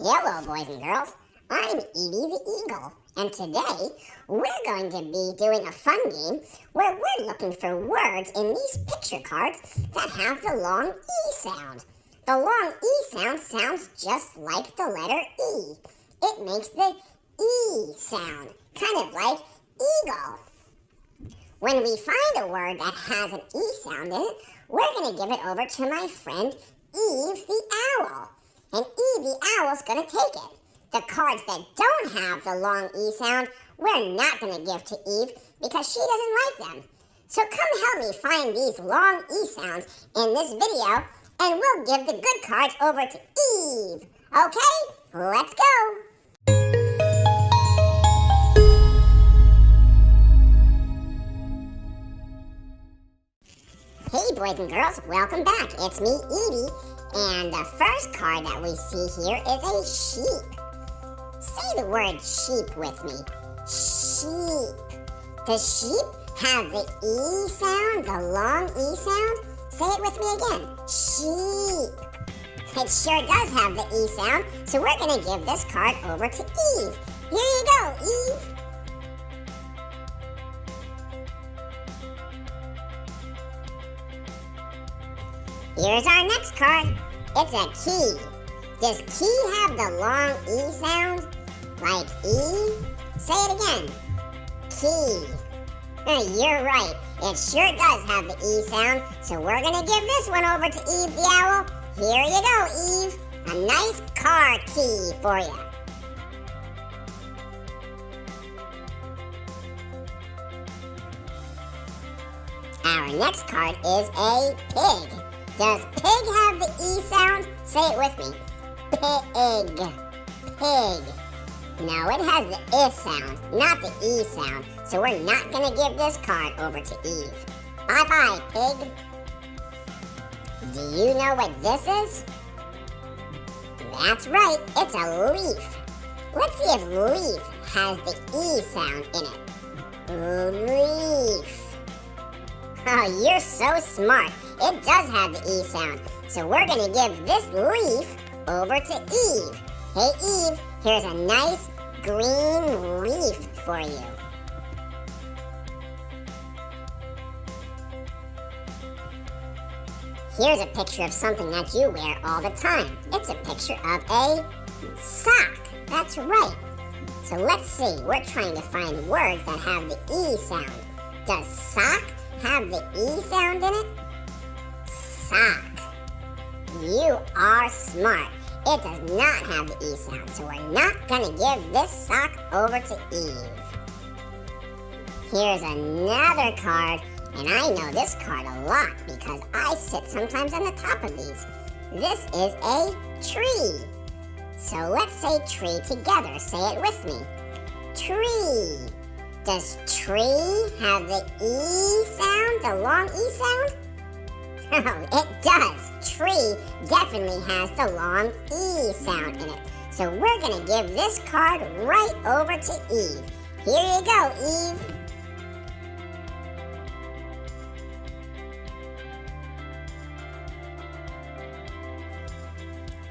Hello, boys and girls. I'm Edi the Eagle, and today we're going to be doing a fun game where we're looking for words in these picture cards that have the long E sound. The long E sound sounds just like the letter E. It makes the E sound, kind of like eagle. When we find a word that has an E sound in it, we're going to give it over to my friend Eve the Owl. And Eve the Owl's going to take it. The cards that don't have the long E sound, we're not going to give to Eve because she doesn't like them. So come help me find these long E sounds in this video, and we'll give the good cards over to Eve. Okay? Let's go! Hey boys and girls, welcome back. It's me, Edie, and the first card that we see here is a sheep. Say the word sheep with me. Sheep. Does sheep have the E sound, the long E sound? Say it with me again. Sheep. It sure does have the E sound, so we're going to give this card over to Eve. Here you go, Eve. Here's our next card. It's a key. Does key have the long E sound? Like E? Say it again. Key. You're right. It sure does have the E sound, so we're going to give this one over to Eve the Owl. Here you go, Eve. A nice car key for you. Our next card is a pig. Does pig have the E sound? Say it with me. Pig. Pig. No, it has the I sound, not the E sound. So we're not going to give this card over to Eve. Bye-bye, pig. Do you know what this is? That's right, it's a leaf. Let's see if leaf has the E sound in it. Leaf. Oh, you're so smart. It does have the E sound. So we're going to give this leaf over to Eve. Hey, Eve, here's a nice green leaf for you. Here's a picture of something that you wear all the time. It's a picture of a sock. That's right. So let's see. We're trying to find words that have the E sound. Does sock have the E sound in it? Sock. You are smart. It does not have the E sound, so we're not going to give this sock over to Eve. Here's another card, and I know this card a lot because I sit sometimes on the top of these. This is a tree. So let's say tree together. Say it with me. Tree. Does tree have the E sound, the long E sound? Oh, it does. Tree definitely has the long E sound in it. So we're going to give this card right over to Eve. Here you go, Eve.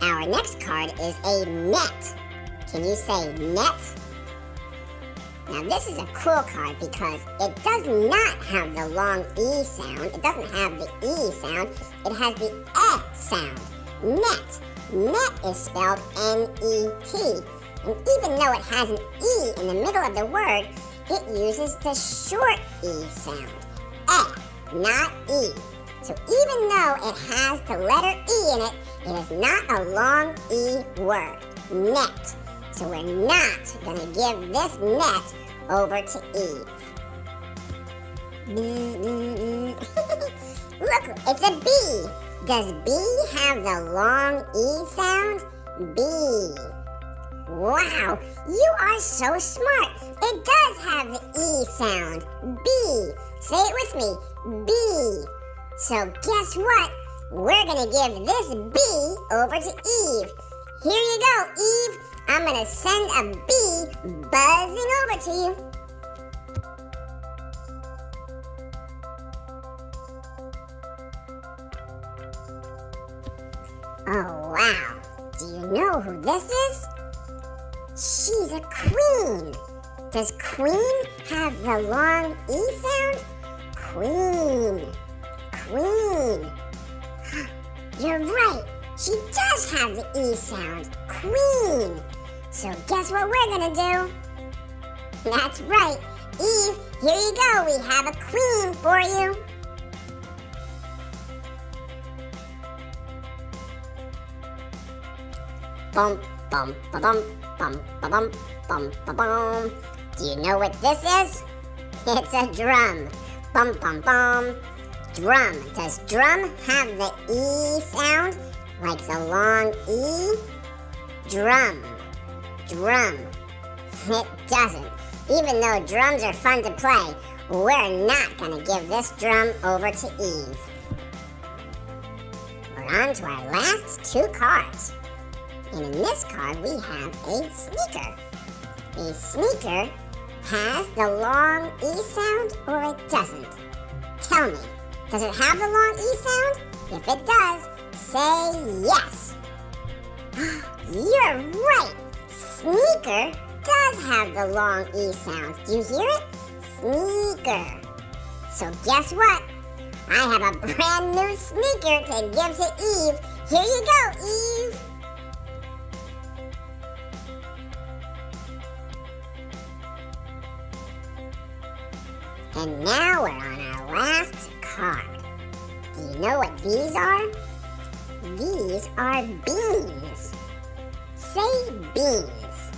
Our next card is a net. Can you say net? Now this is a cool card because it does not have the long E sound. It doesn't have the E sound. It has the E sound. Net. Net is spelled N-E-T. And even though it has an E in the middle of the word, it uses the short E sound. E, not E. So even though it has the letter E in it, it is not a long E word. Net. So we're not going to give this net over to Eve. Look, it's a B. Does B have the long E sound? B. Wow, you are so smart. It does have the E sound. B. Say it with me. B. So guess what? We're going to give this B over to Eve. Here you go, Eve. I'm going to send a bee buzzing over to you. Oh, wow. Do you know who this is? She's a queen. Does queen have the long E sound? Queen. Queen. You're right. She does have the E sound. Queen. So guess what we're gonna do? That's right. Eve, here you go. We have a queen for you. Bum, bum, ba-bum, bum, ba-bum, bum, ba-bum. Do you know what this is? It's a drum. Bum, bum, bum. Drum. Does drum have the E sound? Like the long E? Drum. Drum. It doesn't. Even though drums are fun to play, we're not going to give this drum over to Eve. We're on to our last two cards. And in this card, we have a sneaker. A sneaker has the long E sound or it doesn't? Tell me, does it have the long E sound? If it does, say yes. You're right. Sneaker does have the long E sound. Do you hear it? Sneaker. So guess what? I have a brand new sneaker to give to Eve. Here you go, Eve. And now we're on our last card. Do you know what these are? These are beans. Say beans.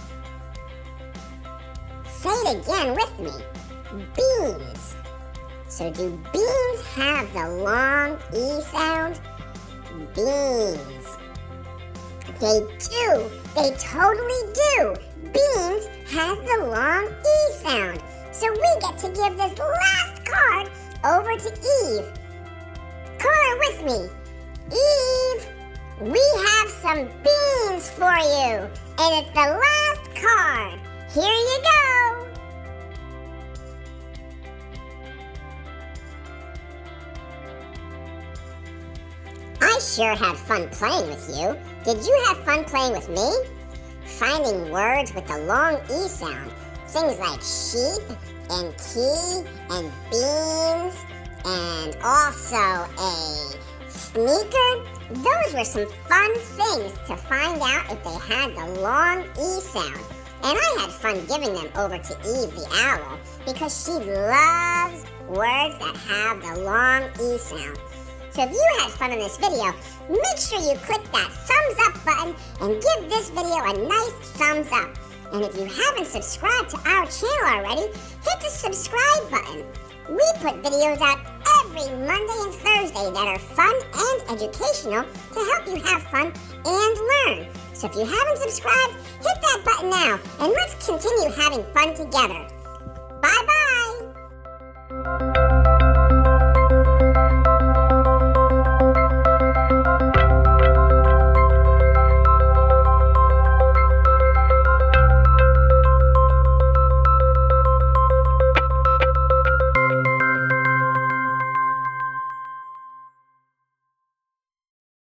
Say it again with me. Beans. So do beans have the long E sound? Beans. They do. They totally do. Beans have the long E sound. So we get to give this last card over to Eve. Come on with me. Eve, we have some beans for you. And it's the last card. Here you go. I sure had fun playing with you. Did you have fun playing with me? Finding words with the long E sound. Things like sheep and key and beans and also a sneaker. Those were some fun things to find out if they had the long E sound. And I had fun giving them over to Eve the Owl because she loves words that have the long E sound. So if you had fun in this video, make sure you click that thumbs up button and give this video a nice thumbs up. And if you haven't subscribed to our channel already, hit the subscribe button. We put videos out every Monday and Thursday that are fun and educational to help you have fun and learn. So if you haven't subscribed, hit that button now and let's continue having fun together.